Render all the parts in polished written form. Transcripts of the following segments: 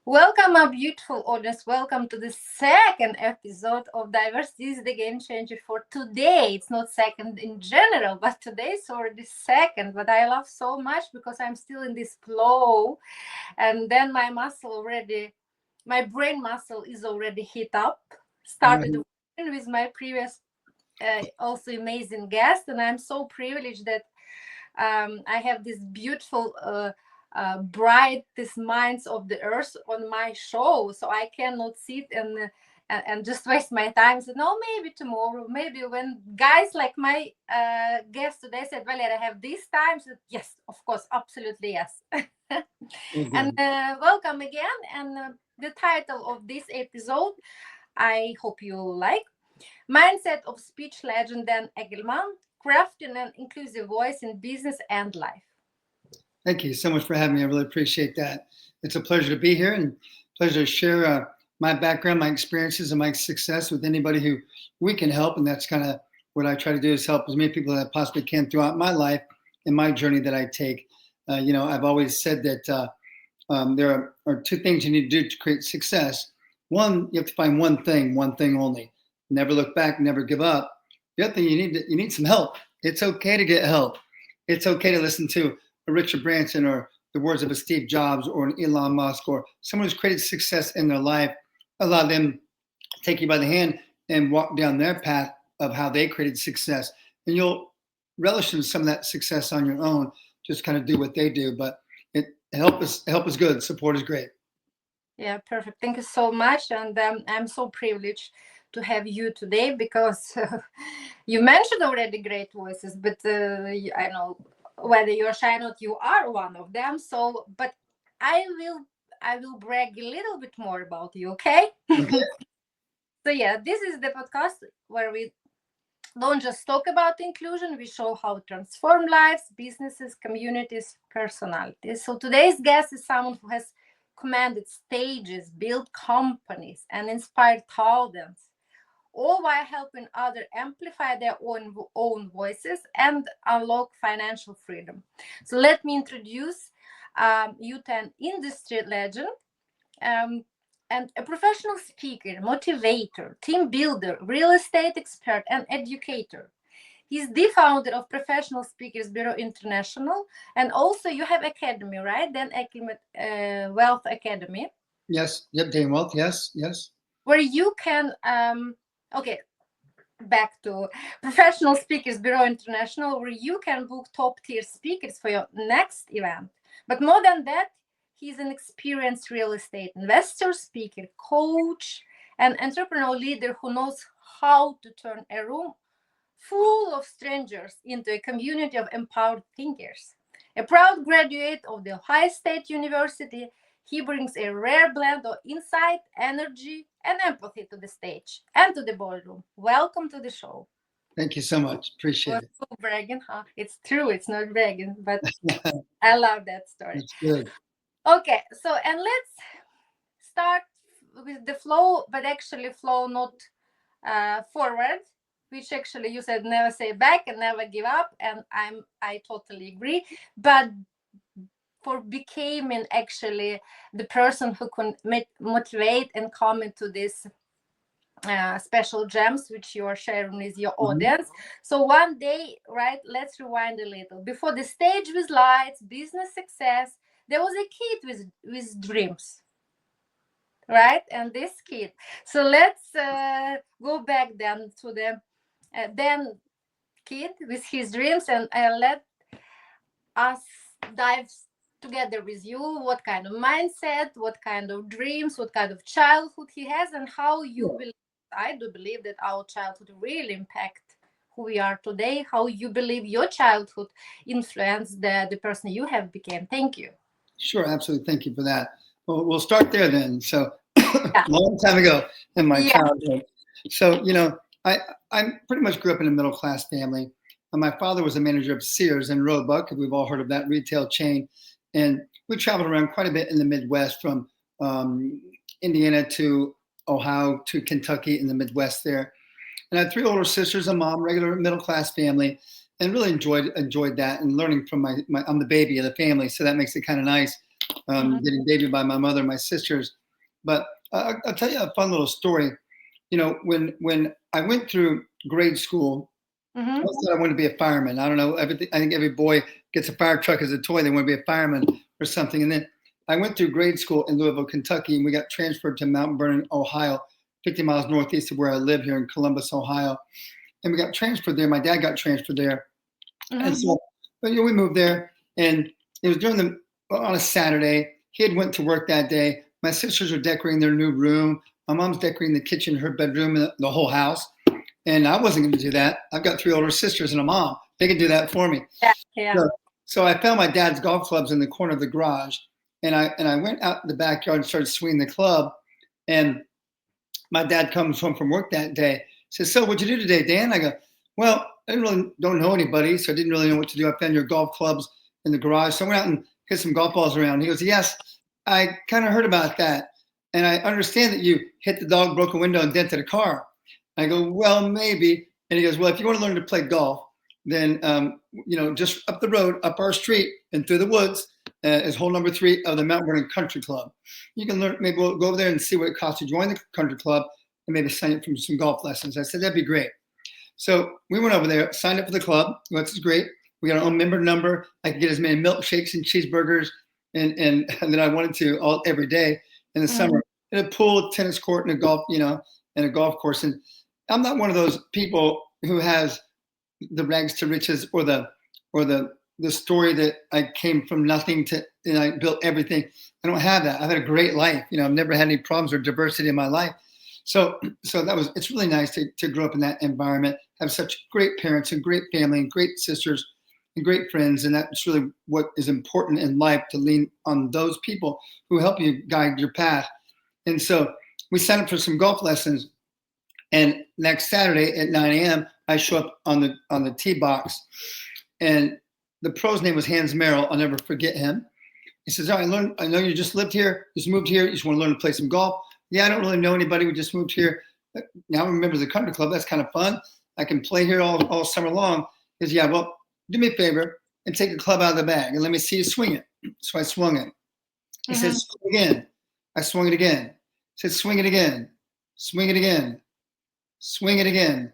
Welcome, my beautiful audience. Welcome to the second episode of Diversity is the Game Changer for today. It's not second in general, but today is already second. But I love so much because I'm still in this flow. And then my brain muscle is already hit up. Started Mhm. working with my previous, also amazing guest. And I'm so privileged that I have this beautiful, brightest minds of the earth on my show, so I cannot sit and just waste my time. So no, maybe tomorrow, maybe when guys like my guest today said, "Valeria, I have this time." So yes, of course, absolutely yes. And Okay. welcome again. And the title of this episode, I hope you like. Mindset of speech legend Dan Eckelman, crafting an inclusive voice in business and life. Thank you so much for having me. I really appreciate that. It's a pleasure to be here and pleasure to share my background, my experiences, and my success with anybody who we can help. And that's kind of what I try to do is help as many people as I possibly can throughout my life and my journey that I take. I've always said that there are two things you need to do to create success. One, you have to find one thing only. Never look back, never give up. The other thing you need some help. It's okay to get help. It's okay to listen to a Richard Branson or the words of a Steve Jobs or an Elon Musk or someone who's created success in their life. Allow them take you by the hand and walk down their path of how they created success. And you'll relish in some of that success on your own. Just kind of do what they do. But help is good. Support is great. Yeah, perfect. Thank you so much. And I'm so privileged to have you today because you mentioned already great voices, but I know whether you're shy or not, you are one of them. So, but I will. I will brag a little bit more about you, okay? Okay. So yeah, this is the podcast where we don't just talk about inclusion, we show how to transform lives, businesses, communities, personalities. So today's guest is someone who has commanded stages, built companies, and inspired thousands, all while helping others amplify their own voices and unlock financial freedom. So let me introduce you to an industry legend, um, and a professional speaker, motivator, team builder, real estate expert, and educator. He's the founder of Professional Speakers Bureau International, and also you have academy, right? Then Eckelman Wealth Academy, Yes. Yep. Dane Wealth. Yes. Yes. where you can okay, back to Professional Speakers Bureau International, where you can book top tier speakers for your next event. But more than that, he's an experienced real estate investor, speaker, coach, and entrepreneurial leader who knows how to turn a room full of strangers into a community of empowered thinkers. A proud graduate of the Ohio State University, he brings a rare blend of insight, energy, and empathy to the stage and to the boardroom. Welcome to the show. Thank you so much. Was Appreciate it. so bragging, huh? It's true, it's not bragging, but I love that story. That's good. Okay, so and let's start with the flow, but actually flow not forward, which actually you said never say back and never give up, and I totally agree. But for becoming actually the person who can motivate and come into this special gems which you are sharing with your Mhm. audience. So one day, right, let's rewind a little. Before the stage with lights, business success, there was a kid with dreams, right? And this kid. So let's go back then to the then kid with his dreams, and let us dive together with you what kind of mindset, what kind of dreams, what kind of childhood he has, and how you Yeah. believe. I do believe that our childhood really impact who we are today, how you believe your childhood influenced the person you have become. Thank you. Sure. Absolutely. Thank you for that. Well, we'll start there then. So, Yeah. long time ago in my Yeah. childhood. So, I pretty much grew up in a middle class family. My father was a manager of Sears and Roebuck. We've all heard of that retail chain. And we traveled around quite a bit in the Midwest from Indiana to Ohio to Kentucky in the Midwest there. And I had three older sisters, a mom, regular middle class family, and really enjoyed that and learning from my I'm the baby of the family, so that makes it kind of nice. getting babied by my mother and my sisters. But I'll tell you a fun little story. You know, when I went through grade school, I thought I wanted to be a fireman. I don't know, everything. I think every boy gets a fire truck as a toy. They want to be a fireman or something. And then I went through grade school in Louisville, Kentucky, and we got transferred to Mount Vernon, Ohio, 50 miles northeast of where I live here in Columbus, Ohio. And we got transferred there. My dad got transferred there. And so, but, you know, we moved there, and it was on a Saturday. He had went to work that day. My sisters are decorating their new room. My mom's decorating the kitchen, her bedroom, and the whole house. And I wasn't going to do that. I've got 3 older sisters and a mom. They can do that for me. Yeah. So I found my dad's golf clubs in the corner of the garage, and I went out in the backyard and started swinging the club. And my dad comes home from work that day. He says, "So what'd you do today, Dan?" I go, "Well, I don't know anybody, so I didn't really know what to do. I found your golf clubs in the garage, so I went out and hit some golf balls around." He goes, "Yes, I kind of heard about that, and I understand that you hit the dog, broke a window, and dented a car." I go, "Well, maybe." And he goes, "Well, if you want to learn to play golf, then you know, just up the road, up our street, and through the woods is hole number 3 of the Mount Vernon Country Club. You can learn. Maybe we'll go over there and see what it costs to join the country club, and maybe sign up for some golf lessons." I said, "That'd be great." So we went over there, signed up for the club, which is great. We got our own member number. I could get as many milkshakes and cheeseburgers and that I wanted to every day in the summer. And a pool, tennis court, and a golf, you know, and a golf course. And I'm not one of those people who has the rags to riches or the story that I came from nothing to, and I built everything. I don't have that. I've had a great life. You know, I've never had any problems or diversity in my life. So it's really nice to grow up in that environment, have such great parents and great family and great sisters and great friends. And that's really what is important in life, to lean on those people who help you guide your path. And so we signed up for some golf lessons. And next Saturday at 9 a.m., I show up on the tee box. And the pro's name was Hans Merrill. I'll never forget him. He says, "All right, I know you just lived here, just moved here, you just want to learn to play some golf." "Yeah, I don't really know anybody. We just moved here. Now I'm a member of the country club. That's kind of fun. I can play here all summer long." He says, "Yeah, well, do me a favor and take the club out of the bag and let me see you swing it." So I swung it. He says, "Swing again." I swung it again. He said, "Swing it again. Swing it again. Swing it again.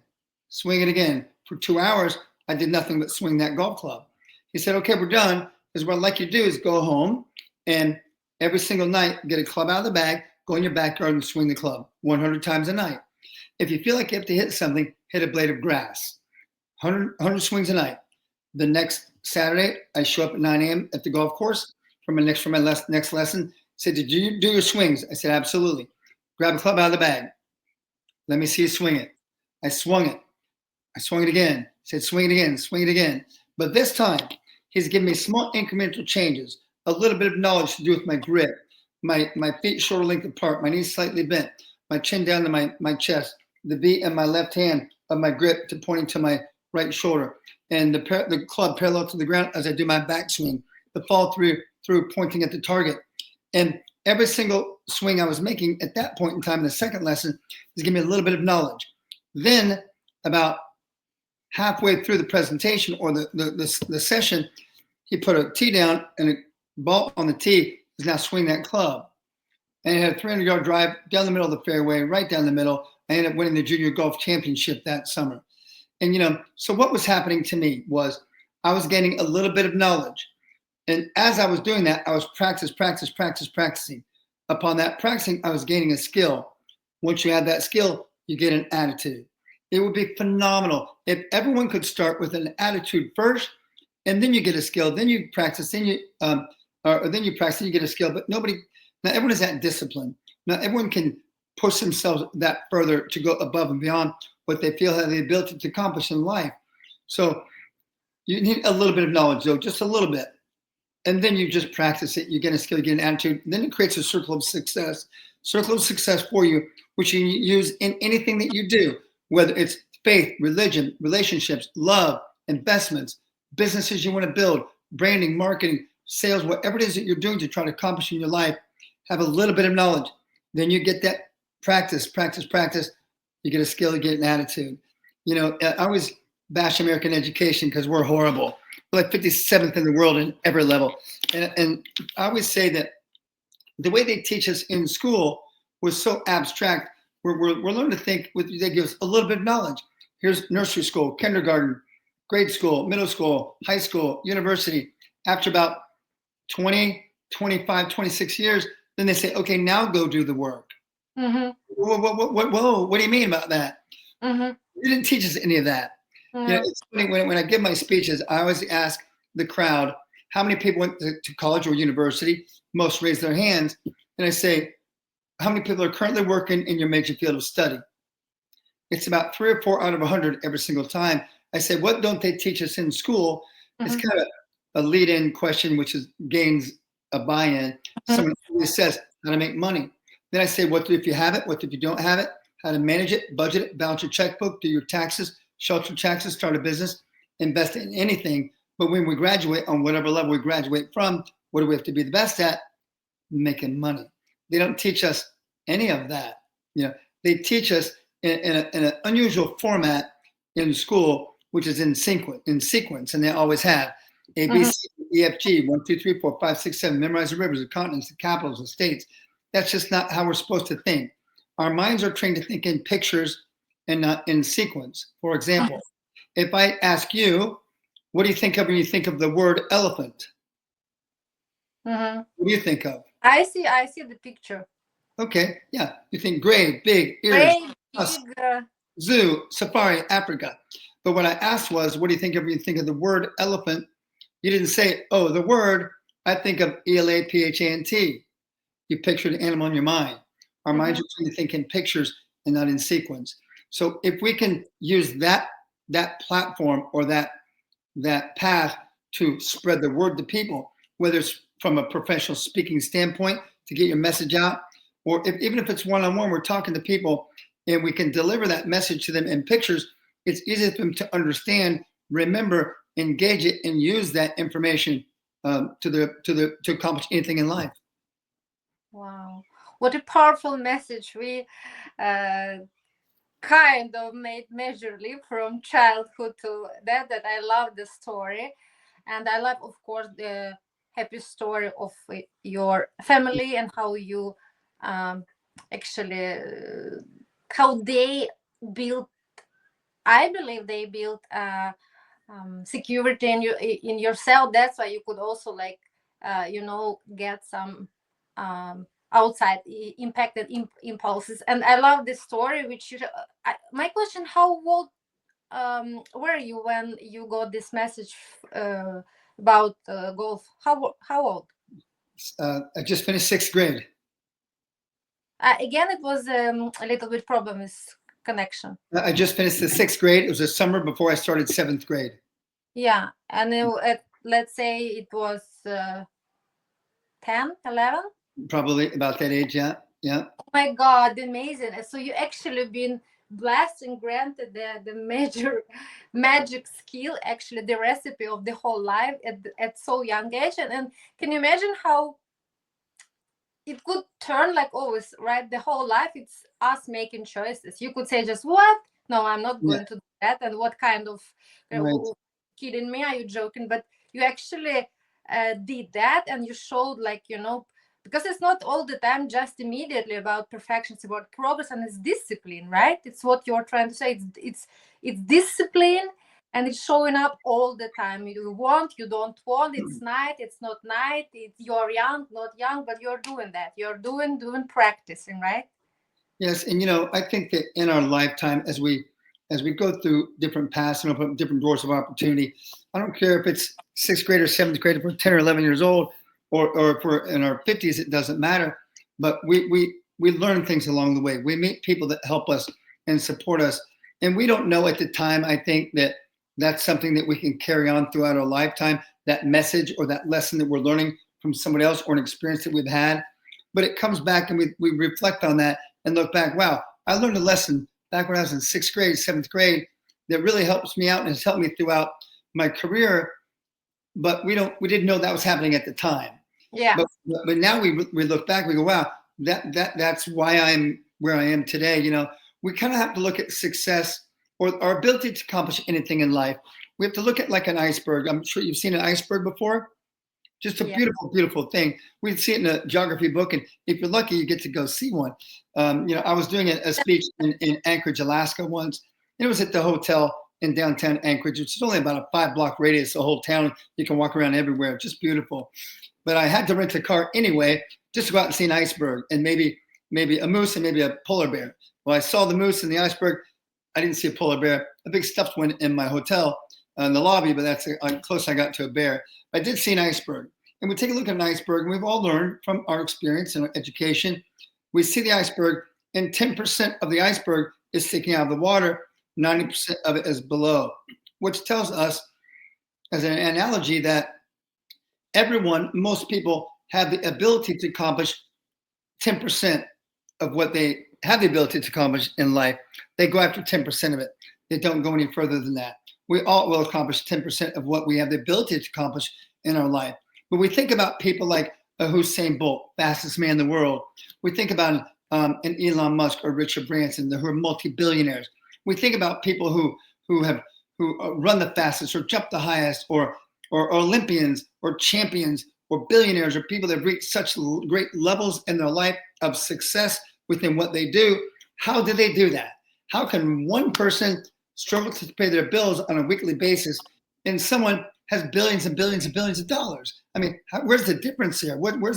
Swing it again." For 2 hours, I did nothing but swing that golf club. He said, "Okay, we're done. Because what I'd like you to do is go home and every single night get a club out of the bag, go in your backyard and swing the club 100 times a night. If you feel like you have to hit something, hit a blade of grass. 100 swings a night." The next Saturday, I show up at 9 a.m. at the golf course for my next lesson. He said, "Did you do your swings?" I said, "Absolutely." "Grab a club out of the bag. Let me see you swing it." I swung it. I swung it again. He said, "Swing it again, swing it again." But this time, he's given me small incremental changes, a little bit of knowledge to do with my grip, my feet shoulder length apart, my knees slightly bent, my chin down to my chest, the V in my left hand of my grip to pointing to my right shoulder, and the club parallel to the ground as I do my backswing, the fall through pointing at the target. And every single swing I was making at that point in time in the second lesson is giving me a little bit of knowledge. Then about halfway through the presentation or the session, he put a tee down and a ball on the tee is now swinging that club. And it had a 300-yard drive down the middle of the fairway, right down the middle. I ended up winning the junior golf championship that summer. And, you know, so what was happening to me was I was gaining a little bit of knowledge. And as I was doing that, I was practicing. Upon that practicing, I was gaining a skill. Once you have that skill, you get an attitude. It would be phenomenal if everyone could start with an attitude first, and then you get a skill. Then you practice. Then you practice. And you get a skill. But not everyone is that disciplined. Not everyone can push themselves that further to go above and beyond what they feel have the ability to accomplish in life. So you need a little bit of knowledge, though, just a little bit. And then you just practice it. You get a skill, you get an attitude. And then it creates a circle of success for you, which you use in anything that you do, whether it's faith, religion, relationships, love, investments, businesses you want to build, branding, marketing, sales, whatever it is that you're doing to try to accomplish in your life. Have a little bit of knowledge. Then you get that practice. You get a skill, you get an attitude. You know, I always bash American education because we're horrible. We're like 57th in the world in every level. And I always say that the way they teach us in school was so abstract. We're learning to think they give us a little bit of knowledge. Here's nursery school, kindergarten, grade school, middle school, high school, university. After about 20, 25, 26 years, then they say, okay, now go do the work. Mm-hmm. Whoa, what do you mean about that? Mm-hmm. You didn't teach us any of that. Mm-hmm. You know, it's funny, when I give my speeches, I always ask the crowd, how many people went to college or university? Most raise their hands. And I say, how many people are currently working in your major field of study? It's about 3 or 4 out of 100 every single time. I say, what don't they teach us in school? Mm-hmm. It's kind of a lead-in question, which gains a buy-in. Mm-hmm. Someone always says how to make money. Then I say, what if you have it? What if you don't have it? How to manage it, budget it, balance your checkbook, do your taxes, shelter taxes, start a business, invest in anything. But when we graduate, on whatever level we graduate from, what do we have to be the best at? Making money. They don't teach us any of that. You know, they teach us in an unusual format in school, which is in sequence, and they always have A, B, C, E, F, G, 1, 2, 3, 4, 5, 6, 7. Memorize the rivers, the continents, the capitals, the states. That's just not how we're supposed to think. Our minds are trained to think in pictures and not in sequence. For example, if I ask you, what do you think of when you think of the word elephant? Mm-hmm. What do you think of? I see the picture. Okay, yeah. You think gray, big, ears, Big, zoo, safari, Africa. But what I asked was, what do you think of when you think of the word elephant? You didn't say, oh, the word, I think of ELAPHANT. You pictured an animal in your mind. Our minds are trying to think in pictures and not in sequence. So if we can use that platform or that path to spread the word to people, whether it's from a professional speaking standpoint to get your message out, or even if it's one-on-one, we're talking to people and we can deliver that message to them in pictures, it's easy for them to understand, remember, engage it, and use that information to accomplish anything in life. Wow, what a powerful message. We kind of made measurably from childhood to that I love the story, and I love, of course, the happy story of your family and how you actually how they built, I believe they built security in yourself. That's why you could also get some outside impacted impulses. And I love this story which my question, how old were you when you got this message about golf? How old? I just finished 6th grade. Again, it was a little bit problem with connection. I just finished the 6th grade. It was a summer before I started 7th grade. Yeah, and let's say it was 10, 11? Probably about that age, yeah. Oh my God, amazing. So you actually been blessed and granted the major magic skill, actually the recipe of the whole life at so young age. And can you imagine how it could turn like always, right? The whole life, it's us making choices. You could say just, what? No, I'm not going to do that. And what kind of kidding me? Are you joking? But you actually did that, and you showed, like, because it's not all the time just immediately about perfection. It's about progress, and it's discipline, right? It's what you're trying to say. It's discipline, and it's showing up all the time. You want, you don't want, it's night, it's not night, you're young, not young, but you're doing that. You're doing practicing, right? Yes, and I think that in our lifetime, as we go through different paths and open up different doors of opportunity, I don't care if it's 6th grade or 7th grade, if we're 10 or 11 years old, or if we're in our 50s, it doesn't matter. But we learn things along the way. We meet people that help us and support us. And we don't know at the time, I think, that that's something that we can carry on throughout our lifetime, that message or that lesson that we're learning from somebody else or an experience that we've had. But it comes back and we reflect on that and look back, wow, I learned a lesson back when I was in 6th grade, 7th grade that really helps me out and has helped me throughout my career. But we didn't know that was happening at the time. Yeah. But now we look back, we go, wow, that's why I'm where I am today. We kind of have to look at success or our ability to accomplish anything in life. We have to look at like an iceberg. I'm sure you've seen an iceberg before. Just a beautiful, beautiful thing. We'd see it in a geography book, and if you're lucky, you get to go see one. I was doing a speech in Anchorage, Alaska once, and it was at the hotel in downtown Anchorage, which is only about a 5-block radius, the whole town. You can walk around everywhere, just beautiful. But I had to rent a car anyway, just to go out and see an iceberg and maybe a moose and maybe a polar bear. Well, I saw the moose and the iceberg. I didn't see a polar bear. A big stuffed one in my hotel in the lobby, but that's how close I got to a bear. I did see an iceberg. And we take a look at an iceberg, and we've all learned from our experience and our education. We see the iceberg, and 10% of the iceberg is sticking out of the water, 90% of it is below, which tells us, as an analogy, that most people have the ability to accomplish 10% of what they have the ability to accomplish in life. They go after 10% of it. They don't go any further than that. We all will accomplish 10% of what we have the ability to accomplish in our life. But we think about people like Usain Bolt, fastest man in the world. We think about an Elon Musk or Richard Branson, who are multi-billionaires. We think about people who run the fastest or jump the highest, or Olympians or champions or billionaires, or people that have reached such great levels in their life of success within what they do. How do they do that? How can one person struggle to pay their bills on a weekly basis and someone has billions and billions and billions of dollars? I mean, where's the difference here? What are we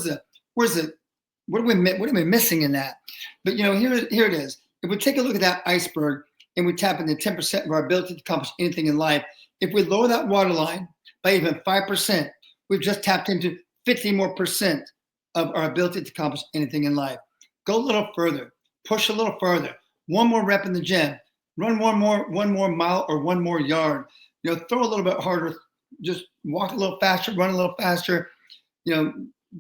missing in that? But here it is. If we take a look at that iceberg and we tap into 10% of our ability to accomplish anything in life, if we lower that waterline by even 5%, we've just tapped into 50 more percent of our ability to accomplish anything in life. Go a little further, push a little further, one more rep in the gym, run one more mile or one more yard, throw a little bit harder, just walk a little faster, run a little faster,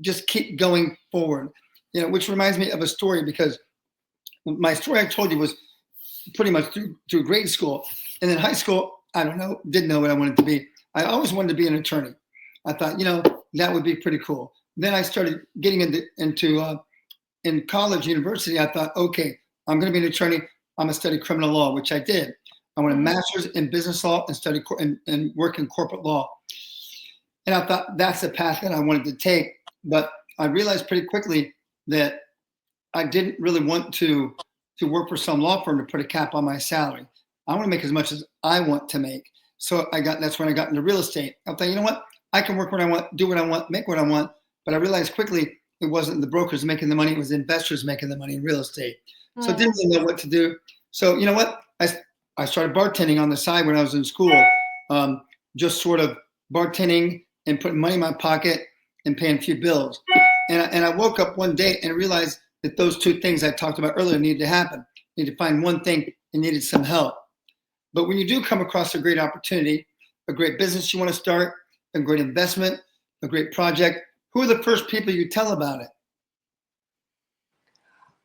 just keep going forward, which reminds me of a story, because my story I told you was pretty much through grade school. And in high school, didn't know what I wanted to be. I always wanted to be an attorney. I thought, that would be pretty cool. Then I started getting into in college, university. I thought, okay, I'm going to be an attorney. I'm going to study criminal law, which I did. I went a master's in business law and studied and work in corporate law. And I thought that's the path that I wanted to take. But I realized pretty quickly that I didn't really want to work for some law firm to put a cap on my salary. I want to make as much as I want to make. So that's when I got into real estate. I thought, you know what? I can work what I want, do what I want, make what I want. But I realized quickly it wasn't the brokers making the money, it was the investors making the money in real estate. So I didn't really know what to do. So you know what? I started bartending on the side when I was in school, just sort of bartending and putting money in my pocket and paying a few bills. And I woke up one day and realized that those two things I talked about earlier needed to happen. You need to find one thing and needed some help. But when you do come across a great opportunity, a great business you want to start, a great investment, a great project, who are the first people you tell about it?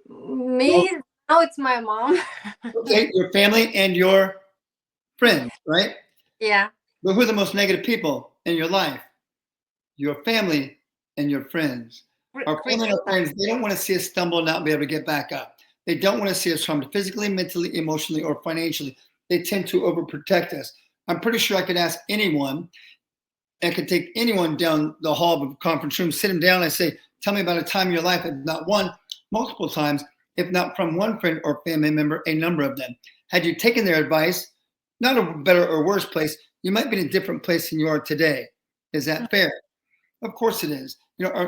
Me, now it's my mom. Okay, your family and your friends, right? Yeah. But who are the most negative people in your life? Your family and your friends. Our family and our friends, they don't want to see us stumble and not be able to get back up. They don't want to see us harmed physically, mentally, emotionally, or financially. They tend to overprotect us. I'm pretty sure I could ask anyone, I could take anyone down the hall of a conference room, sit them down, and say, tell me about a time in your life, if not one, multiple times, if not from one friend or family member, a number of them. Had you taken their advice, not a better or worse place, you might be in a different place than you are today. Is that fair? Of course it is.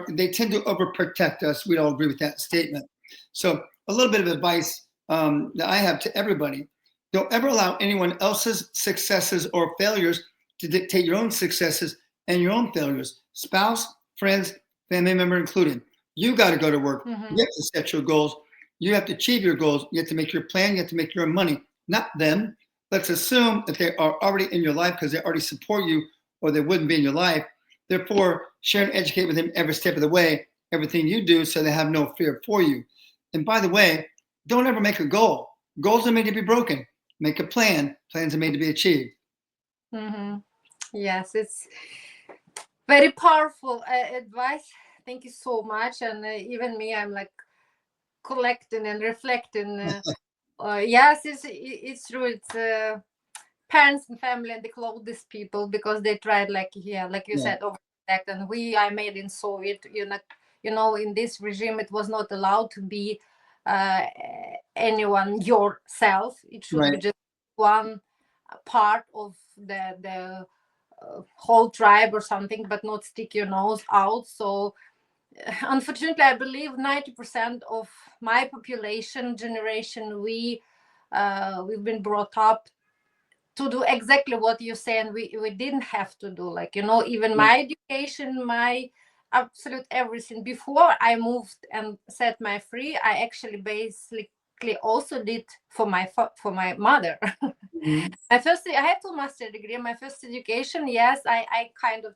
They tend to overprotect us. We'd all agree with that statement. So a little bit of advice that I have to everybody: don't ever allow anyone else's successes or failures to dictate your own successes and your own failures. Spouse, friends, family member included. You got to go to work. You have to set your goals. You have to achieve your goals. You have to make your plan. You have to make your own money, not them. Let's assume that they are already in your life because they already support you, or they wouldn't be in your life. Therefore, share and educate with them every step of the way, everything you do, so they have no fear for you. And by the way, don't ever make a goal. Goals are made to be broken. Make a plan. Plans are made to be achieved. Yes, it's very powerful advice. Thank you so much. And even me, I'm like collecting and reflecting. Yes, it's true. It's parents and family and the closest people, because they tried, like you said, And I made in Soviet, in this regime, it was not allowed to be uh, anyone yourself. It should be Right. just one part of the whole tribe or something, but not stick your nose out. So unfortunately, I believe 90% of my population generation, we've been brought up to do exactly what you say, and we didn't have to do, like, even Right. my education, my absolute everything. Before I moved and set my free, I actually basically also did for my mother. Mhm. I had two master degree. My first education, yes, I kind of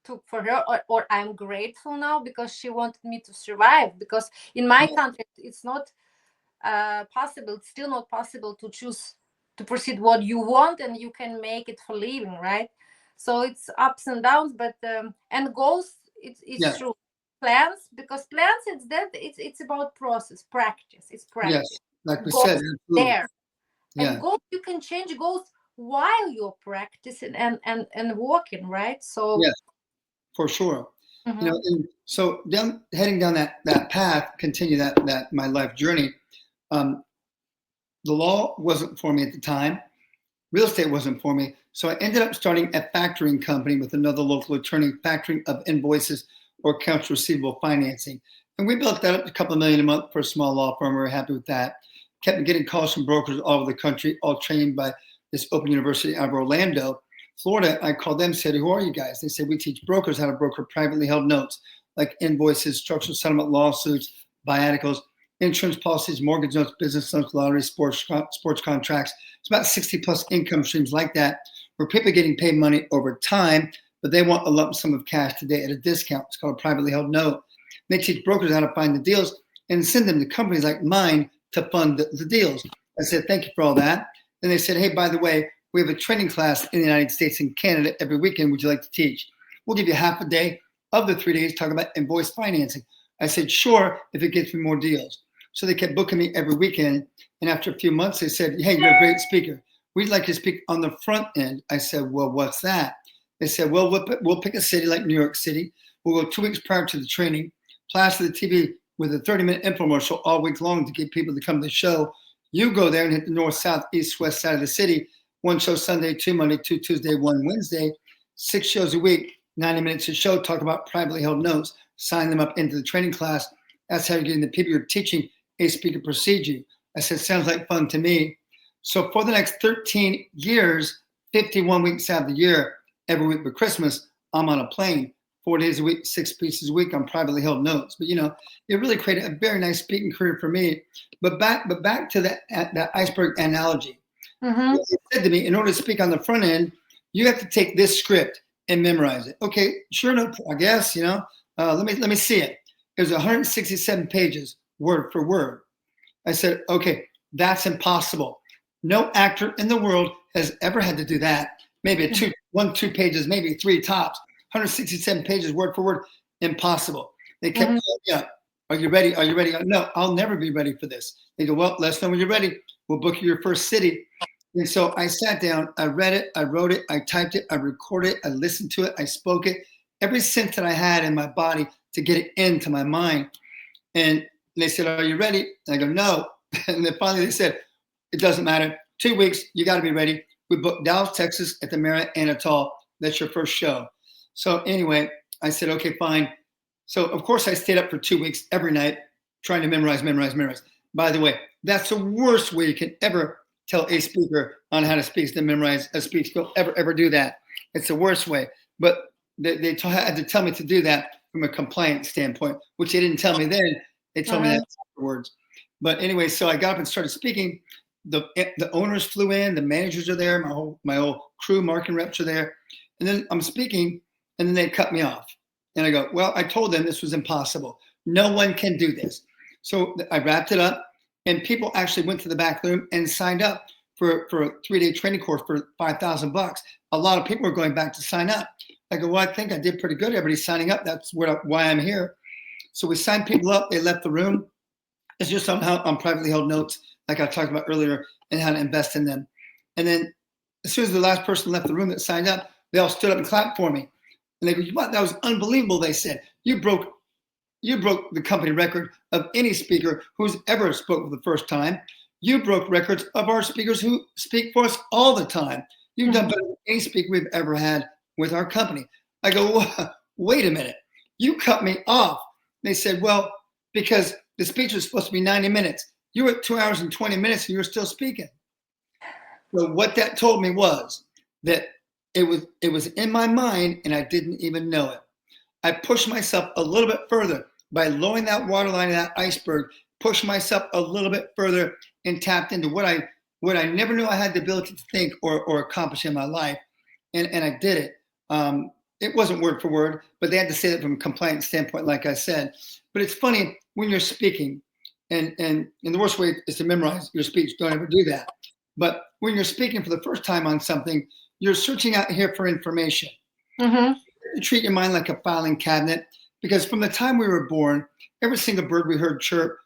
took for her, or I'm grateful now, because she wanted me to survive, because in my Yeah. country it's not possible, it's still not possible to choose to proceed what you want, and you can make it for living, right? So it's ups and downs, but and goals, it's Yeah. true. Plans, because plans, it's about process, practice, it's Yes. practice. Like we said, Goals absolutely. there, and Yeah. goals, you can change goals while you're practicing and working, right? So Yes, for sure. mhm. And so heading down that path, continue that my life journey. Um, the law wasn't for me at the time. Real estate wasn't for me. So I ended up starting a factoring company with another local attorney, factoring of invoices or accounts receivable financing. And we built that up to a couple of million a month for a small law firm. We were happy with that. Kept getting calls from brokers all over the country, all trained by this Open University out of Orlando, Florida. I called them, said, "Who are you guys?" They said, "We teach brokers how to broker privately held notes, like invoices, structural settlement lawsuits, viaticals, insurance policies, mortgage notes, business loans, lottery, sports contracts." It's about 60 plus income streams like that, where people are getting paid money over time, but they want a lump sum of cash today at a discount. It's called a privately held note. They teach brokers how to find the deals and send them to companies like mine to fund the deals. I said, "Thank you for all that." Then they said, "Hey, by the way, we have a training class in the United States and Canada every weekend. Would you like to teach? We'll give you half a day of the 3 days talking about invoice financing." I said, "Sure, if it gets me more deals." So they kept booking me every weekend. And after a few months, they said, "Hey, you're a great speaker. We'd like you to speak on the front end." I said, "Well, what's that?" They said, "Well, we'll pick a city like New York City. We'll go 2 weeks prior to the training, plaster the TV with a 30-minute infomercial all week long to get people to come to the show. You go there and hit the north, south, east, west side of the city. 1 show Sunday, 2 Monday, 2 Tuesday, 1 Wednesday, 6 shows a week, 90 minutes a show, talk about privately held notes, sign them up into the training class. That's how you're getting the people you're teaching a speaker proceed you." I said, "Sounds like fun to me." So for the next 13 years, 51 weeks out of the year, every week but Christmas, I'm on a plane, 4 days a week, 6 pieces a week on privately held notes. But it really created a very nice speaking career for me. But back to that iceberg analogy. Mm-hmm. It said to me, in order to speak on the front end, you have to take this script and memorize it. Okay, sure, no, I guess, let me see it. It was 167 pages, word for word. I said, "Okay, that's impossible. No actor in the world has ever had to do that. Maybe 2 pages, maybe 3 tops. 167 pages, word for word, impossible." They kept Mm-hmm. calling me up. "Are you ready? Are you ready?" "No, I'll never be ready for this." They go, "Well, let us know when you're ready. We'll book you your first city." And so I sat down, I read it, I wrote it, I typed it, I recorded it, I listened to it, I spoke it, every sense that I had in my body to get it into my mind. And they said, "Are you ready?" And I go, "No." And then finally they said, "It doesn't matter. 2 weeks, you got to be ready. We booked Dallas, Texas at the Marriott Anatole. That's your first show." So anyway, I said, "Okay, fine." So of course I stayed up for 2 weeks every night trying to memorize. By the way, that's the worst way you can ever tell a speaker on how to speak, to memorize a speech. Don't ever do that. It's the worst way. But they had to tell me to do that from a compliance standpoint, which they didn't tell me then. They told me that afterwards. But anyway, so I got up and started speaking. The owners flew in, the managers are there, my whole crew, marketing reps are there. And then I'm speaking, and then they cut me off. And I go, "Well, I told them this was impossible. No one can do this." So I wrapped it up, and people actually went to the back room and signed up for a 3-day training course for $5,000. A lot of people are going back to sign up. I go, "Well, I think I did pretty good. Everybody's signing up. That's why I'm here." So we signed people up. They left the room. It's just somehow on privately held notes, like I talked about earlier, and how to invest in them. And then as soon as the last person left the room that signed up, they all stood up and clapped for me. And they go, "What? That was unbelievable." They said, you broke the company record of any speaker who's ever spoke for the first time. You broke records of our speakers who speak for us all the time. You've done better than any speaker we've ever had with our company. I go, wait a minute. You cut me off. They said, well, because the speech was supposed to be 90 minutes. You were at 2 hours and 20 minutes and you were still speaking. So what that told me was that it was in my mind and I didn't even know it. I pushed myself a little bit further by lowering that waterline of that iceberg, pushed myself a little bit further and tapped into what I never knew I had the ability to think or accomplish in my life. And I did it. It wasn't word for word, but they had to say that from a compliance standpoint, like I said. But it's funny when you're speaking, and the worst way is to memorize your speech. Don't ever do that. But when you're speaking for the first time on something, you're searching out here for information. You treat your mind like a filing cabinet, because from the time we were born, every single bird we heard chirp,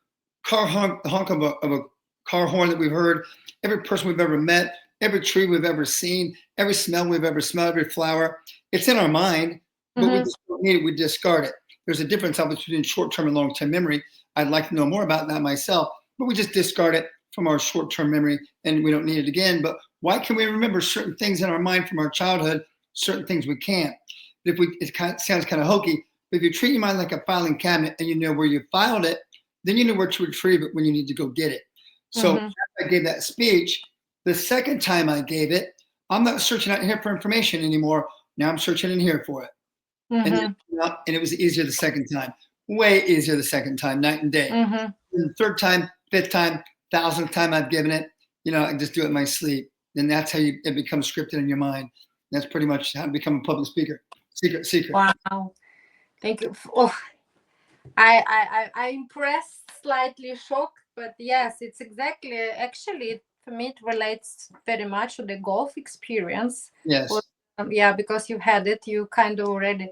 the honk of a car horn that we've heard, every person we've ever met, every tree we've ever seen, every smell we've ever smelled, every flower, it's in our mind, but we just don't need it, we discard it. There's a difference between short-term and long-term memory. I'd like to know more about that myself, but we just discard it from our short-term memory and we don't need it again. But why can we remember certain things in our mind from our childhood, certain things we can't? It sounds kind of hokey, but if you treat your mind like a filing cabinet and you know where you filed it, then you know where to retrieve it when you need to go get it. So I gave that speech. The second time I gave it, I'm not searching out here for information anymore. Now I'm searching in here for it. And it was easier the second time. Way easier the second time, night and day. And the third time, fifth time, 1,000th time I've given it, I just do it in my sleep. And that's how it becomes scripted in your mind. That's pretty much how to become a public speaker. Secret. Wow. Thank you. Oh, I'm impressed, slightly shocked, but yes, it's exactly, actually, for me, it relates very much to the golf experience. Yes. Yeah, because you had it, you kind of already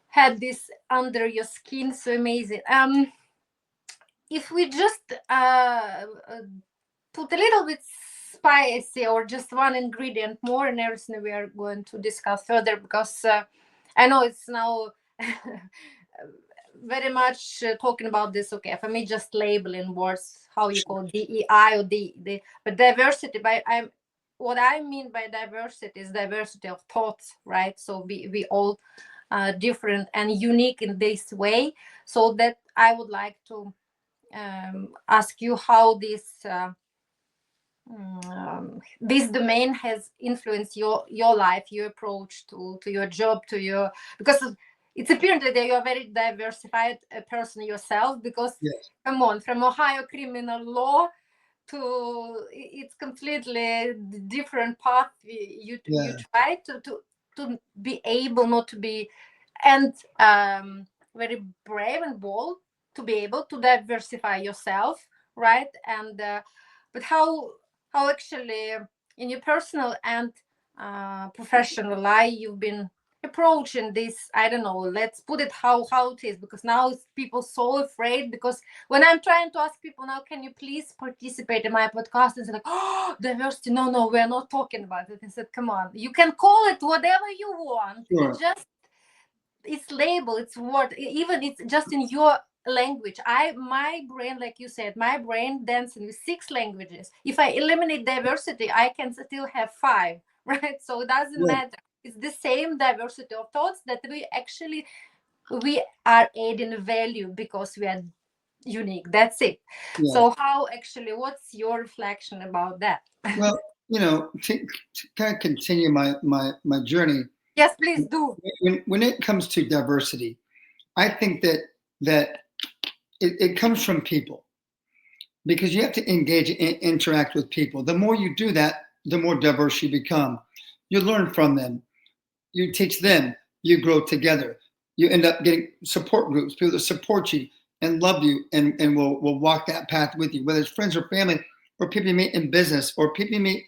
had this under your skin, so amazing. If we just put a little bit spicy or just one ingredient more and everything we are going to discuss further, because I know it's now very much talking about this, okay, for me, just labeling words, how you call DEI or the but diversity. What I mean by diversity is diversity of thoughts, right? So we all different and unique in this way. So that I would like to ask you how this domain has influenced your life, your approach to your job, because it's apparent that you're a very diversified person yourself, because come on, from Ohio criminal law to it's completely different path you try to be able not to be, and very brave and bold to be able to diversify yourself, right? And but how actually in your personal and professional life you've been approaching this, I don't know, let's put it how it is, because now people so afraid, because when I'm trying to ask people now, can you please participate in my podcast, and they're like, oh, diversity, no, we're not talking about it. I said, come on, you can call it whatever you want. Sure. It's label, it's word, even it's just in your language. My brain, like you said, my brain dancing with 6 languages. If I eliminate diversity, I can still have 5, right? So it doesn't matter. It's the same diversity of thoughts that we are adding value because we are unique. That's it. So how actually, what's your reflection about that? Well, to kind of continue my journey. Yes, please do. When it comes to diversity, I think that it comes from people, because you have to engage and interact with people. The more you do that, the more diverse you become. You learn from them. You teach them. You grow together. You end up getting support groups, people that support you and love you and will walk that path with you, whether it's friends or family or people you meet in business or people you meet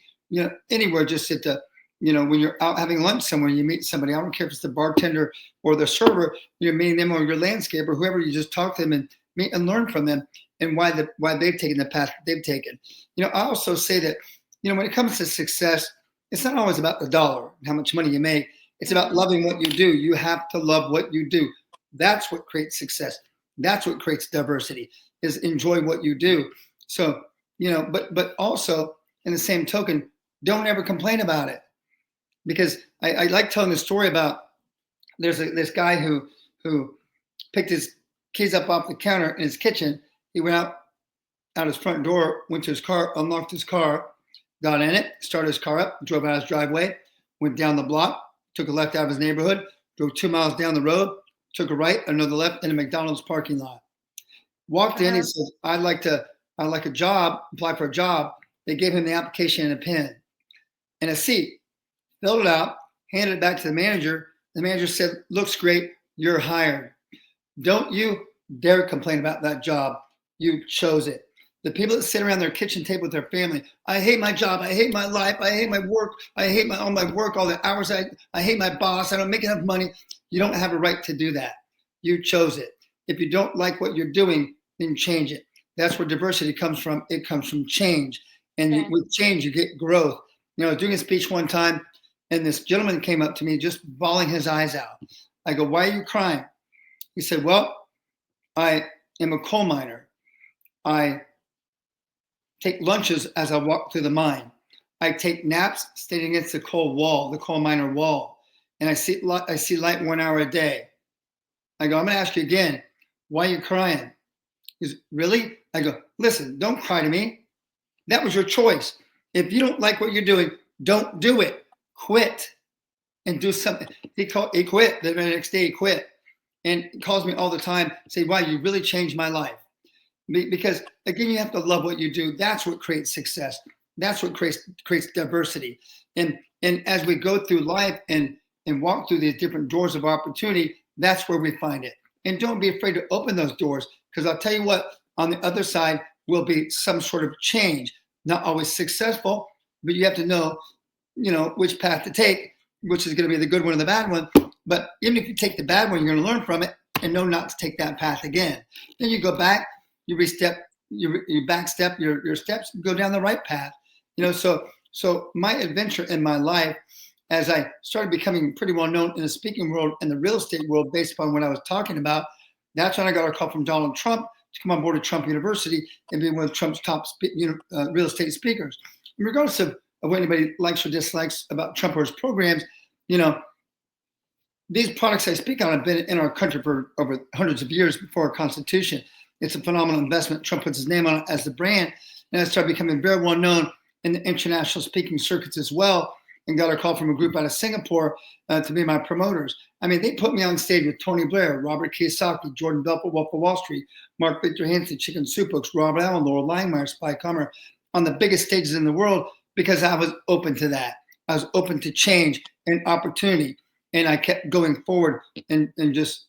anywhere, just at the when you're out having lunch somewhere, you meet somebody. I don't care if it's the bartender or the server, you're meeting them, or your landscaper, whoever. You just talk to them and meet and learn from them and why they've taken the path they've taken. I also say that when it comes to success, it's not always about the dollar and how much money you make. It's about loving what you do. You have to love what you do. That's what creates success. That's what creates diversity, is enjoy what you do. So, but also in the same token, don't ever complain about it. Because I like telling the story about this guy who picked his keys up off the counter in his kitchen. He went out his front door, went to his car, unlocked his car, got in it, started his car up, drove out his driveway, went down the block, took a left out of his neighborhood, drove 2 miles down the road, took a right, another left in a McDonald's parking lot. Walked in, he said, I'd like a job, apply for a job. They gave him the application and a pen and a seat. Filled it out, handed it back to the manager. The manager said, looks great, you're hired. Don't you dare complain about that job. You chose it. The people that sit around their kitchen table with their family, I hate my job, I hate my life, I hate my work, I hate all my work, all the hours, I hate my boss, I don't make enough money. You don't have a right to do that. You chose it. If you don't like what you're doing, then change it. That's where diversity comes from. It comes from change. And with change, you get growth. I was doing a speech one time, and this gentleman came up to me just bawling his eyes out. I go, why are you crying? He said, well, I am a coal miner. I take lunches as I walk through the mine. I take naps standing against the coal wall, the coal miner wall. And I see light 1 hour a day. I go, I'm going to ask you again, why are you crying? He goes, really? I go, listen, don't cry to me. That was your choice. If you don't like what you're doing, don't do it. Quit and do something. He quit. The next day he quit. And he calls me all the time, say, wow, you really changed my life. Because again, you have to love what you do. That's what creates success. That's what creates diversity. And as we go through life and walk through these different doors of opportunity, that's where we find it. And don't be afraid to open those doors, because I'll tell you what, on the other side will be some sort of change. Not always successful, but you have to know, which path to take, which is going to be the good one or the bad one. But even if you take the bad one, you're going to learn from it and know not to take that path again. Then you go back, you restep, you backstep your steps, go down the right path. So my adventure in my life, as I started becoming pretty well known in the speaking world and the real estate world based upon what I was talking about, that's when I got a call from Donald Trump to come on board at Trump University and be one of Trump's top real estate speakers. Regardless of what anybody likes or dislikes about Trump or his programs, these products I speak on have been in our country for over hundreds of years before our Constitution. It's a phenomenal investment. Trump puts his name on it as the brand, and I started becoming very well known in the international speaking circuits as well, and got a call from a group out of Singapore to be my promoters. I mean, they put me on stage with Tony Blair, Robert Kiyosaki, Jordan Belfort, Wolf of Wall Street, Mark Victor Hansen, Chicken Soup Books, Robert Allen, Laurel Langmeyer, Spy Comer, on the biggest stages in the world, because I was open to that. I was open to change and opportunity, and I kept going forward and just,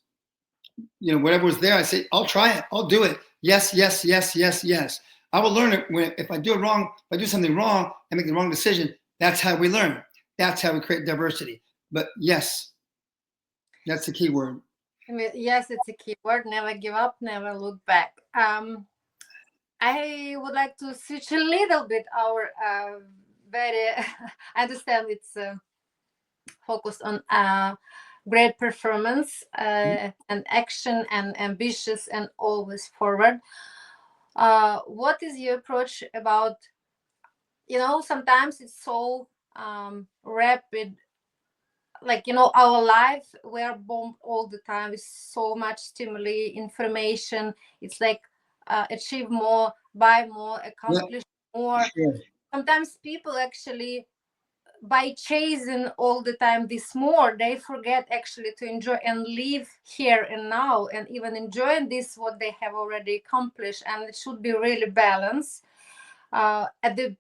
whatever was there, I say, I'll try it. I'll do it. Yes, yes, yes, yes, yes. I will learn it if I do it wrong, if I do something wrong, I make the wrong decision. That's how we learn. That's how we create diversity. But yes, that's the key word. I mean, yes, it's a key word. Never give up, never look back. I would like to switch a little bit our I understand it's focused on great performance and action and ambitious and always forward. What is your approach about, sometimes it's so rapid, like, our life, we're bombed all the time with so much stimuli, information. It's like achieve more, buy more, accomplish more. Sure. Sometimes people actually, by chasing all the time this more, they forget actually to enjoy and live here and now, and even enjoying this what they have already accomplished. And it should be really balanced at the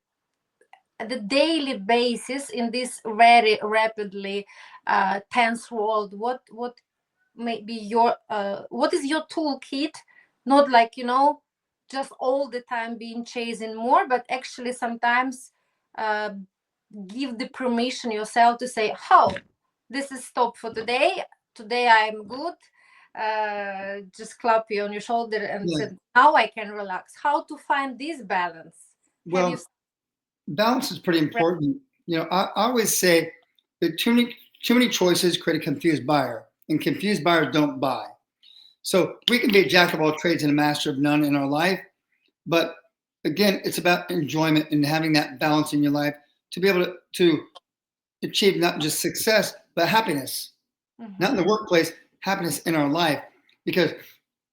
daily basis in this very rapidly tense world. What may be your what is your toolkit? Not like, just all the time being chasing more, but actually sometimes give the permission yourself to say, how this is stop for today. Today I'm good. Just clap you on your shoulder and say, now I can relax. How to find this balance? Well, balance is pretty important. I always say the too many choices create a confused buyer, and confused buyers don't buy. So we can be a jack of all trades and a master of none in our life, but again, it's about enjoyment and having that balance in your life to be able to achieve not just success, but happiness. Not in the workplace, happiness in our life. Because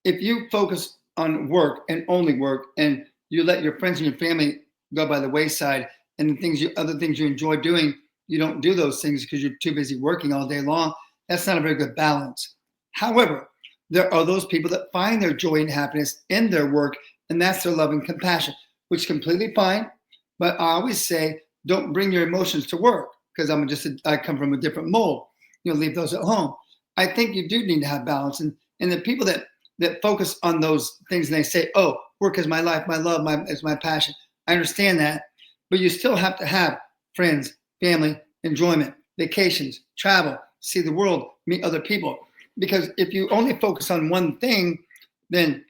if you focus on work and only work, and you let your friends and your family go by the wayside, and the other things you enjoy doing, you don't do those things because you're too busy working all day long. That's not a very good balance. However, there are those people that find their joy and happiness in their work, and that's their love and compassion, which is completely fine. But I always say, don't bring your emotions to work, because I come from a different mold. Leave those at home. I think you do need to have balance, and the people that focus on those things, and they say, "Oh, work is my life, my love, is my passion." I understand that, but you still have to have friends, family, enjoyment, vacations, travel, see the world, meet other people. Because if you only focus on one thing, then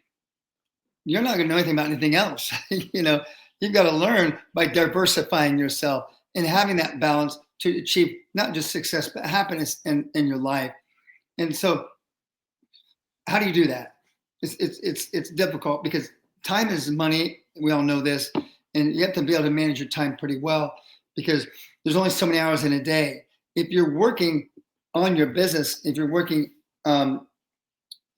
you're not going to know anything about anything else. You've got to learn by diversifying yourself and having that balance to achieve not just success, but happiness in your life. And so how do you do that? It's difficult because time is money. We all know this. And you have to be able to manage your time pretty well, because there's only so many hours in a day. If you're working on your business, if you're working in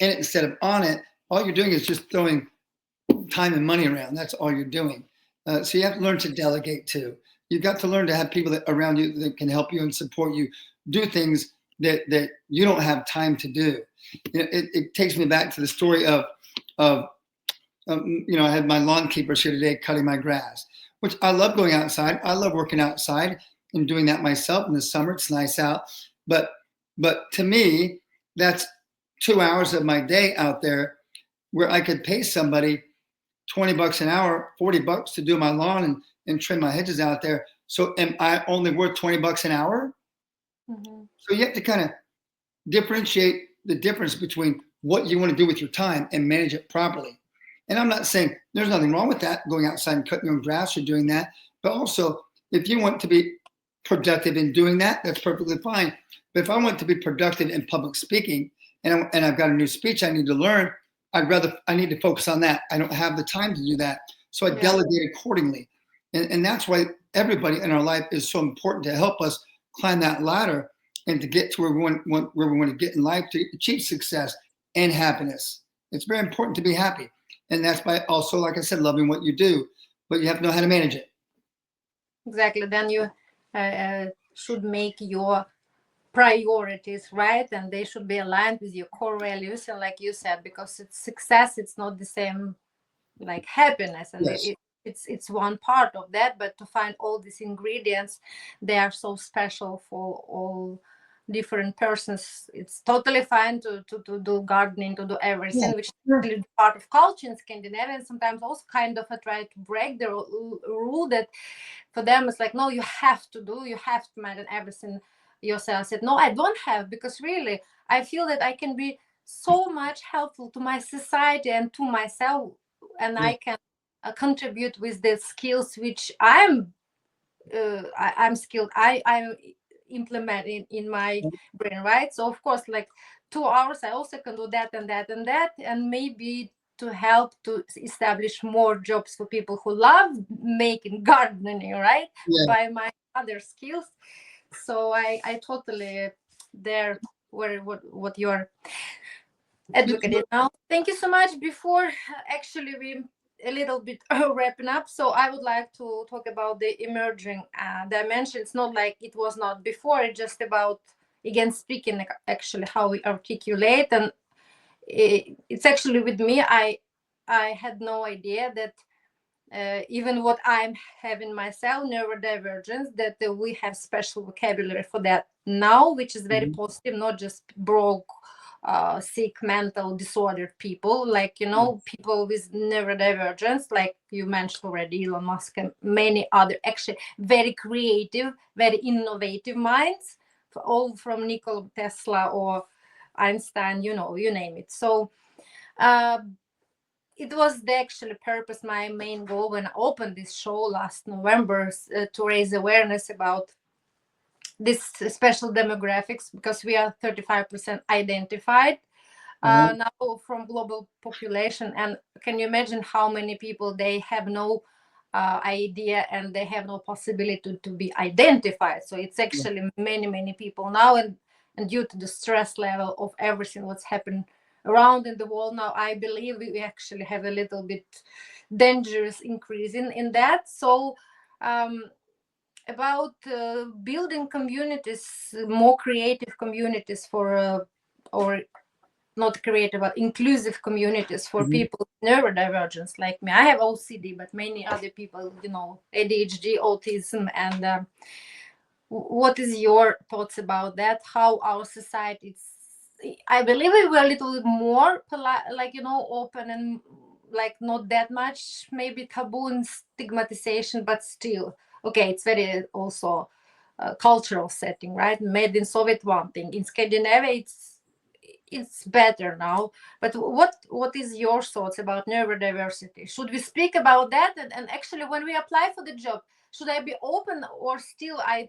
it instead of on it, all you're doing is just throwing time and money around. That's all you're doing. So you have to learn to delegate too. You've got to learn to have people around you that can help you and support you do things that you don't have time to do. It takes me back to the story of I had my lawn keepers here today cutting my grass, which I love going outside. I love working outside and doing that myself in the summer. It's nice out. But to me, that's 2 hours of my day out there where I could pay somebody $20 an hour, $40 to do my lawn and trim my hedges out there. So am I only worth $20 an hour? Mm-hmm. So you have to kind of differentiate the difference between what you want to do with your time and manage it properly. And I'm not saying there's nothing wrong with that, going outside and cutting your own grass or doing that. But also, if you want to be productive in doing that, that's perfectly fine. But if I want to be productive in public speaking and I've got a new speech I need to learn, I need to focus on that. I don't have the time to do that. So I delegate accordingly. And that's why everybody in our life is so important, to help us climb that ladder and to get to where we want to get in life, to achieve success and happiness. It's very important to be happy. And that's by also, like I said, loving what you do, but you have to know how to manage it. Exactly. Then you should make your priorities right, and they should be aligned with your core values. And like you said, because it's success, it's not the same like happiness, and yes. It's one part of that, but to find all these ingredients, they are so special for all different persons. It's totally fine to do gardening, to do everything, which is really part of culture in Scandinavia. Sometimes also kind of try to break the rule that for them it's like, no, you have to manage everything yourself. I said, no, I don't have, because really I feel that I can be so much helpful to my society and to myself, and I can contribute with the skills which I'm skilled. I'm implementing in my brain, right? So of course, like 2 hours, I also can do that and that and that, and maybe to help to establish more jobs for people who love making gardening, right? By my other skills. So I totally there where what you're advocating now. Thank you so much. Before actually we a little bit wrapping up, so I would like to talk about the emerging dimension. It's not like it was not before. It's just about, again, speaking actually how we articulate, and it's actually with me. I had no idea that even what I'm having myself, neurodivergence, that we have special vocabulary for that now, which is very positive, not just broke, sick, mental disordered people, like, people with neurodivergence, like you mentioned already, Elon Musk and many other actually very creative, very innovative minds, all from Nikola Tesla or Einstein, you name it. So it was the actual purpose, my main goal when I opened this show last November, to raise awareness about this special demographics, because we are 35% identified Uh-huh. now from global population. And can you imagine how many people they have no idea and they have no possibility to be identified? So it's Yeah. actually many people now, and due to the stress level of everything what's happened around in the world now, I believe we actually have a little bit dangerous increase in that. So about building communities, more creative communities for or not creative but inclusive communities for Mhm. people with neurodivergence like me. I have OCD, but many other people, ADHD, autism. And what is your thoughts about that? How our society is, I believe we were a little bit more polite, like, open, and like not that much maybe taboo and stigmatization, but still, okay, it's very also cultural setting, right? Made in Soviet one thing, in Scandinavia it's better now. But what is your thoughts about neurodiversity? Should we speak about that? And actually, when we apply for the job, should I be open, or still I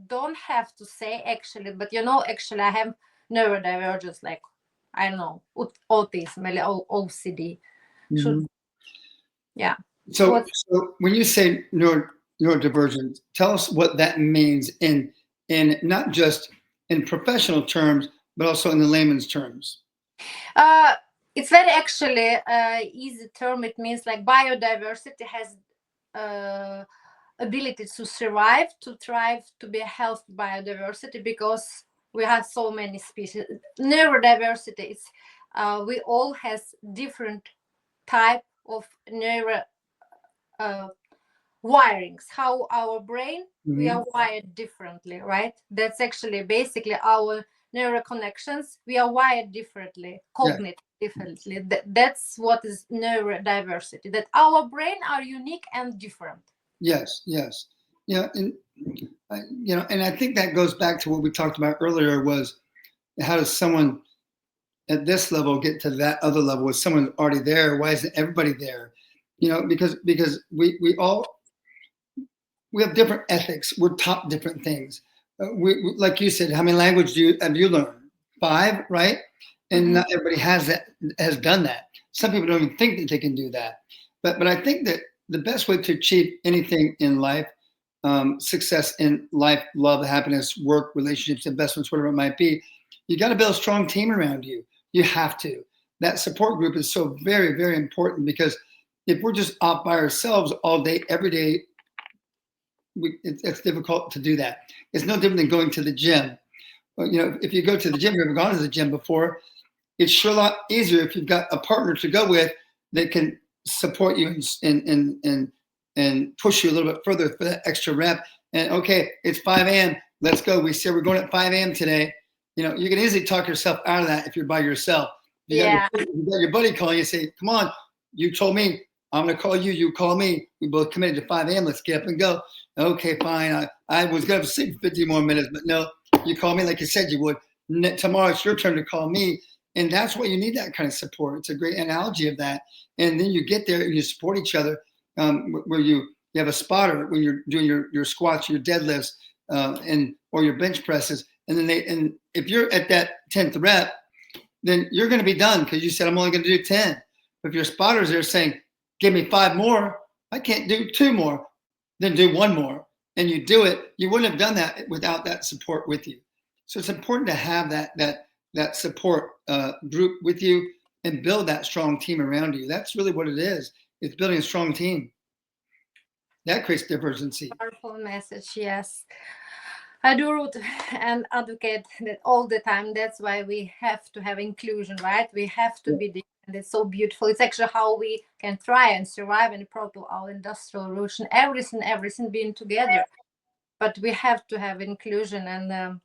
don't have to say actually, but actually I have neurodivergence, like, I don't know, autism or OCD. Should, Mhm. yeah. So, What? so when you say neurodivergent, tell us what that means in not just in professional terms, but also in the layman's terms. Uh, it's very actually easy term. It means like biodiversity has ability to survive, to thrive, to be a healthy biodiversity, because we have so many species. Neurodiversity is we all has different type of neuro uh, wirings, how our brain, we Hmm. are wired differently, right? That's actually basically our neural connections, we are wired differently, Yeah. cognitive differently. That's what is neurodiversity, that our brain are unique and different. Yes. Yes. And and I think that goes back to what we talked about earlier was how does someone at this level get to that other level? Is someone already there? Why isn't everybody there? Because we have different ethics. We're taught different things. Like you said, how many languages have you learned? Five, right? And Mhm. not everybody has done that. Some people don't even think that they can do that. But I think that the best way to achieve anything in life, success in life, love, happiness, work, relationships, investments, whatever it might be, you got to build a strong team around you. You have to. That support group is so very, very important because if we're just off by ourselves all day, every day, it's difficult to do that. It's no different than going to the gym. If you go to the gym, you've ever gone to the gym before, it's sure a lot easier if you've got a partner to go with that can support you and push you a little bit further for that extra rep. And okay, it's 5 a.m. Let's go. We said we're going at 5 a.m. today. You can easily talk yourself out of that if you're by yourself. Yeah. You got your buddy calling you, say, come on, you told me I'm going to call you. You call me. We both committed to 5 a.m. Let's get up and go. Okay, fine. I was going to sleep 50 more minutes, but no, you call me like you said you would. Tomorrow it's your turn to call me. And that's why you need that kind of support. It's a great analogy of that. And then you get there and you support each other, where you have a spotter when you're doing your squats, your deadlifts, or your bench presses. And if you're at that 10th rep, then you're going to be done because you said I'm only going to do 10. But if your spotters are saying, give me 5 more, I can't do 2 more, then do 1 more. And you do it, you wouldn't have done that without that support with you. So it's important to have that support group with you and build that strong team around you. That's really what it is. It's building a strong team. That creates diversity. Powerful message, yes. I do root and advocate that all the time. That's why we have to have inclusion, right? We have to Yeah. be different. It's so beautiful. It's actually how we can thrive and survive and promote our industrial revolution. Everything being together. But we have to have inclusion, and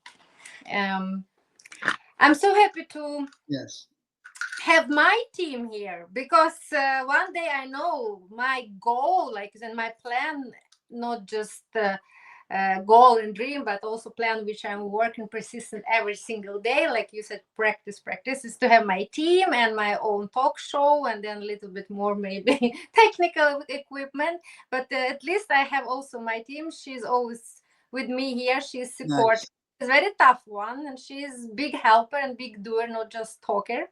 um, I'm so happy to Yes. have my team here, because one day I know my goal, like, and my plan, not just goal and dream, but also plan which I'm working persistent every single day. Like you said, practice is to have my team and my own talk show, and then a little bit more maybe technical equipment. But at least I have also my team. She's always with me here. She's supporting. Nice. She's a very tough one, and she's big helper and big doer, not just talker.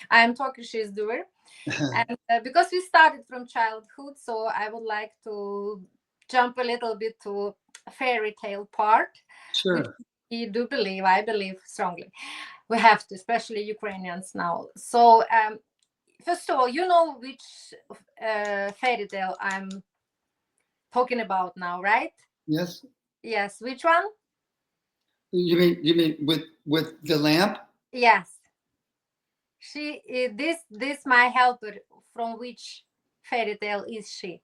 I am talker, she's doer. And because we started from childhood, so I would like to jump a little bit to fairy tale part, which Sure. we do believe, I believe strongly. We have to, especially Ukrainians now. So, first of all, you know which fairy tale I'm talking about now, right? Yes. Yes, which one? You mean with the lamp? Yes. She this my helper. From which fairy tale is she?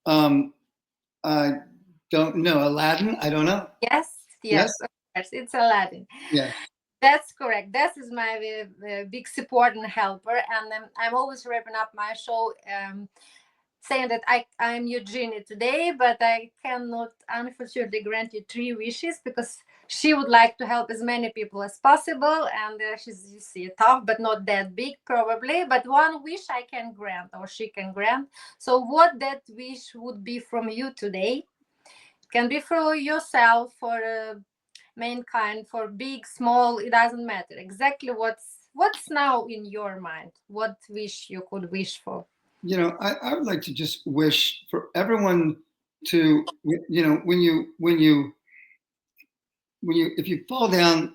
Um, I don't know. Aladdin? I don't know. Yes, Yes. yes, of course, it's Aladdin. Yeah. That's correct. That is my big support and helper, and I'm always wrapping up my show, saying that I'm your genie today, but I cannot unfortunately grant you three wishes because she would like to help as many people as possible, and she's, you see, tough but not that big probably. But one wish I can grant, or she can grant. So what that wish would be from you today? Can be for yourself, for mankind, for big, small, it doesn't matter. Exactly what's now in your mind. What wish you could wish for? I would like to just wish for everyone to, if you fall down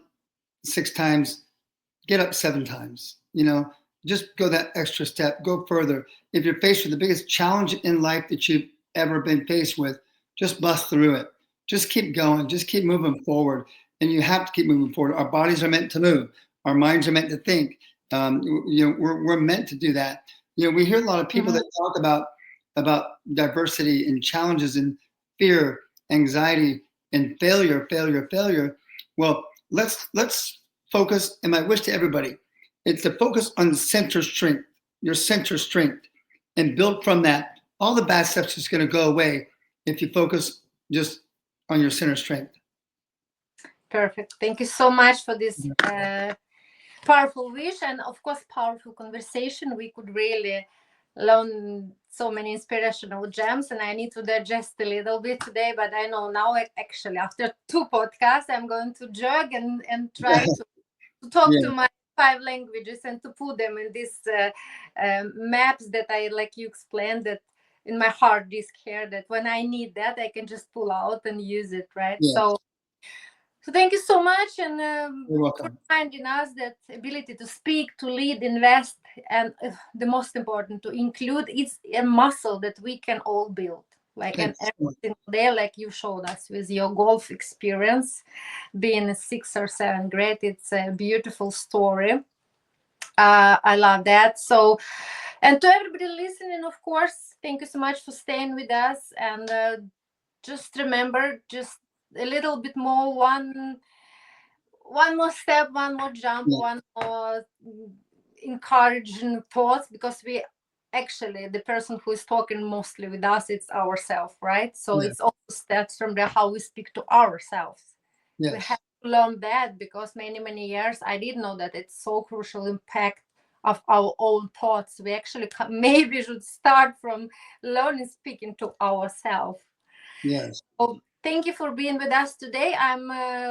6 times, get up 7 times. Just go that extra step, go further. If you're faced with the biggest challenge in life that you've ever been faced with, just bust through it. Just keep going. Just keep moving forward. And you have to keep moving forward. Our bodies are meant to move. Our minds are meant to think. We're meant to do that. We hear a lot of people that talk about diversity and challenges and fear, anxiety, and failure. Well, let's focus. And my wish to everybody, it's to focus on center strength, your center strength, and build from that. All the bad stuff's just going to go away if you focus just on your center strength. Perfect. Thank you so much for this powerful wish, and of course powerful conversation. We could really learn so many inspirational gems, and I need to digest a little bit today, but I know now, actually after 2 podcasts, I'm going to jog and try to talk Yeah. to my 5 languages and to put them in these maps that I, like you explained, that in my hard disk here, that when I need that I can just pull out and use it, right? Yeah. So thank you so much, and You're for welcome. reminding us that ability to speak, to lead, invest, and the most important, to include, it's a muscle that we can all build. Like, and Thanks. every single day, like you showed us with your golf experience, being a 6th or 7th grade, it's a beautiful story. I love that. So, and to everybody listening, of course, thank you so much for staying with us, and just remember, just a little bit more, one more step, one more jump, Yeah. one more encouraging thoughts, because we actually, the person who is talking mostly with us, it's ourselves, right? So Yeah. it's also steps from there, how we speak to ourselves. We Yes. have to learn that, because many years I didn't know that it's so crucial impact of our own thoughts. We actually maybe should start from learning speaking to ourselves. Yes. Oh, thank you for being with us today. I'm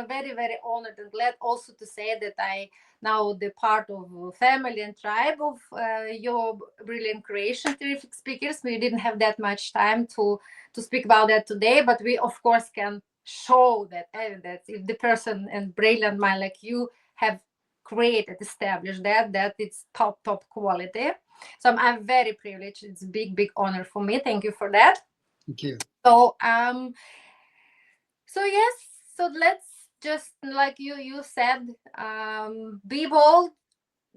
very honored and glad also to say that I now the part of family and tribe of your brilliant creation, terrific speakers. We didn't have that much time to speak about that today, but we of course can show that evidence. If the person and brilliant mind like you have created, established that it's top quality. So I'm very privileged. It's a big honor for me. Thank you for that. Thank you. So yes, so let's just, like you said, be bold,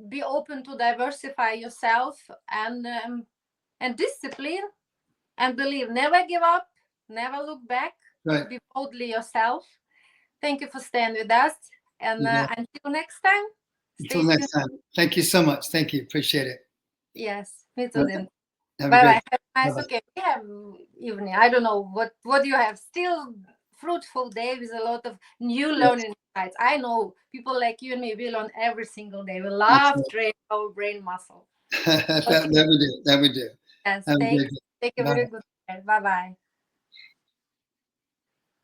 be open to diversify yourself, and discipline, and believe. Never give up, never look back. Right. Be boldly yourself. Thank you for staying with us, and Yeah. until next time, Until stay tuned. next time. Thank you so much. Thank you. Appreciate it. Yes, me too. Then Have a bye great bye. Have a nice. bye. Okay, we have evening. I don't know what do you have. Still fruitful day with a lot of new Yes. learning insights. I know people like you and me, we learn every single day. We That's love right. train our brain muscle. that, Okay. that we do. That we do. Yes. Have a Take great day. take a Bye. very good care. Bye bye.